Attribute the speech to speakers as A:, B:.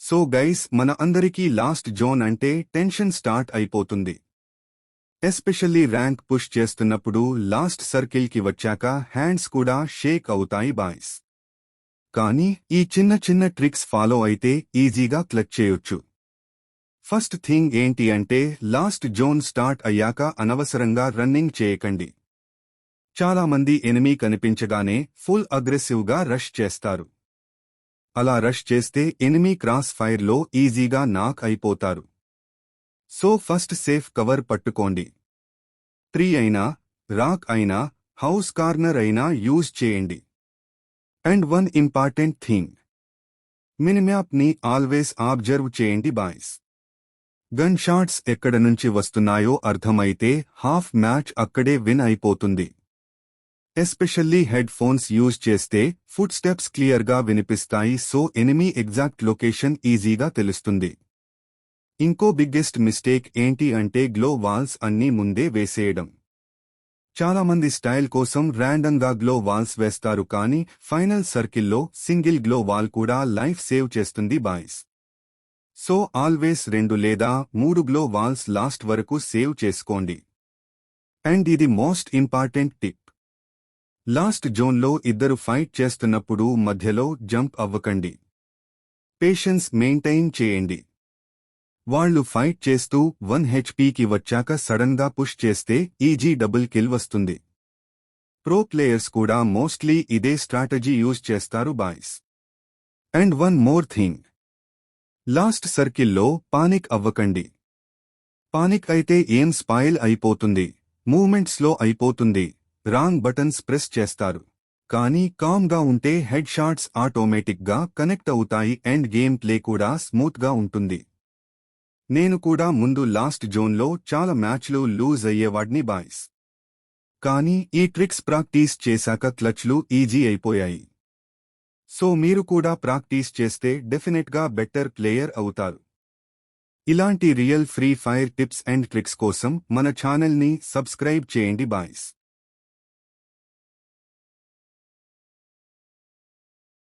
A: So guys, మన అందరికీ last zone అంటే టెన్షన్ స్టార్ట్ అయిపోతుంది. ఎస్పెషల్లీ ర్యాంక్ పుష్ చేస్తున్నప్పుడు లాస్ట్ సర్కిల్ కి వచ్చాక హ్యాండ్స్ కూడా షేక్ అవుతాయి బాయ్స్. కానీ ఈ చిన్న చిన్న ట్రిక్స్ ఫాలో అయితే ఈజీగా క్లచ్ చేయొచ్చు. ఫస్ట్ థింగ్ ఏంటి అంటే, లాస్ట్ జోన్ స్టార్ట్ అయ్యాక అనవసరంగా రన్నింగ్ చేయకండి. చాలా మంది ఎనిమీ కనిపించగానే ఫుల్ అగ్రెసివ్గా రష్ చేస్తారు. అలా రష్ చేస్తే ఎనిమీ క్రాస్ ఫైర్లో ఈజీగా నాక్ అయిపోతారు. సో ఫస్ట్ సేఫ్ కవర్ పట్టుకోండి. ట్రీ అయినా, రాక్ అయినా, హౌస్ కార్నర్ అయినా యూజ్ చేయండి. అండ్ వన్ ఇంపార్టెంట్ థింగ్, మినిమ్యాప్ ని ఆల్వేస్ ఆబ్జర్వ్ చేయండి బాయ్స్. గన్ షాట్స్ ఎక్కడ నుంచి వస్తున్నాయో అర్థమైతే హాఫ్ మ్యాచ్ అక్కడే విన్ అయిపోతుంది. ఎస్పెషల్లీ హెడ్ ఫోన్స్ యూజ్ చేస్తే ఫుట్ స్టెప్స్ క్లియర్గా వినిపిస్తాయి, సో ఎనిమీ ఎగ్జాక్ట్ లొకేషన్ ఈజీగా తెలుస్తుంది. ఇంకో బిగ్గెస్ట్ మిస్టేక్ ఏంటి అంటే, గ్లో వాల్స్ అన్నీ ముందే వేసేయడం. చాలామంది స్టైల్ కోసం ర్యాండంగా గ్లో వాల్స్ వేస్తారు, కానీ ఫైనల్ సర్కిల్లో సింగిల్ గ్లో వాల్ కూడా లైఫ్ సేవ్ చేస్తుంది బాయ్స్. సో ఆల్వేస్ 2 లేదా 3 గ్లో వాల్స్ లాస్ట్ వరకు సేవ్ చేసుకోండి. అండ్ ఇది మోస్ట్ ఇంపార్టెంట్ టిప్, లాస్ట్ జోన్లో ఇద్దరు ఫైట్ చేస్తున్నప్పుడు మధ్యలో జంప్ అవ్వకండి. పేషెన్స్ మెయింటైన్ చేయండి. వాళ్లు ఫైట్ చేస్తూ 1 HPకి వచ్చాక సడన్గా పుష్ చేస్తే ఈజీ డబుల్ కిల్ వస్తుంది. ప్రో ప్లేయర్స్ కూడా మోస్ట్లీ ఇదే స్ట్రాటజీ యూజ్ చేస్తారు boys. And one more thing, last సర్కిల్లో పానిక్ అవ్వకండి. పానిక్ అయితే ఏం స్పాయిల్ అయిపోతుంది, మూవ్మెంట్ స్లో అయిపోతుంది, రాంగ్ బటన్స్ ప్రెస్ చేస్తారు. కానీ కామ్గా ఉంటే హెడ్ షాట్స్ ఆటోమేటిక్గా కనెక్ట్ అవుతాయి అండ్ గేమ్ ప్లే కూడా స్మూత్గా ఉంటుంది. నేను కూడా ముందు లాస్ట్ జోన్లో చాలా మ్యాచ్లు లూజ్ అయ్యేవాడ్ని బాయ్స్. కానీ ఈ ట్రిక్స్ ప్రాక్టీస్ చేశాక క్లచ్లు ఈజీ అయిపోయాయి. సో మీరు కూడా ప్రాక్టీస్ చేస్తే డెఫినెట్గా బెటర్ ప్లేయర్ అవుతారు. ఇలాంటి real free fire tips and tricks కోసం మన ఛానల్ని సబ్స్క్రైబ్ చేయండి బాయ్స్.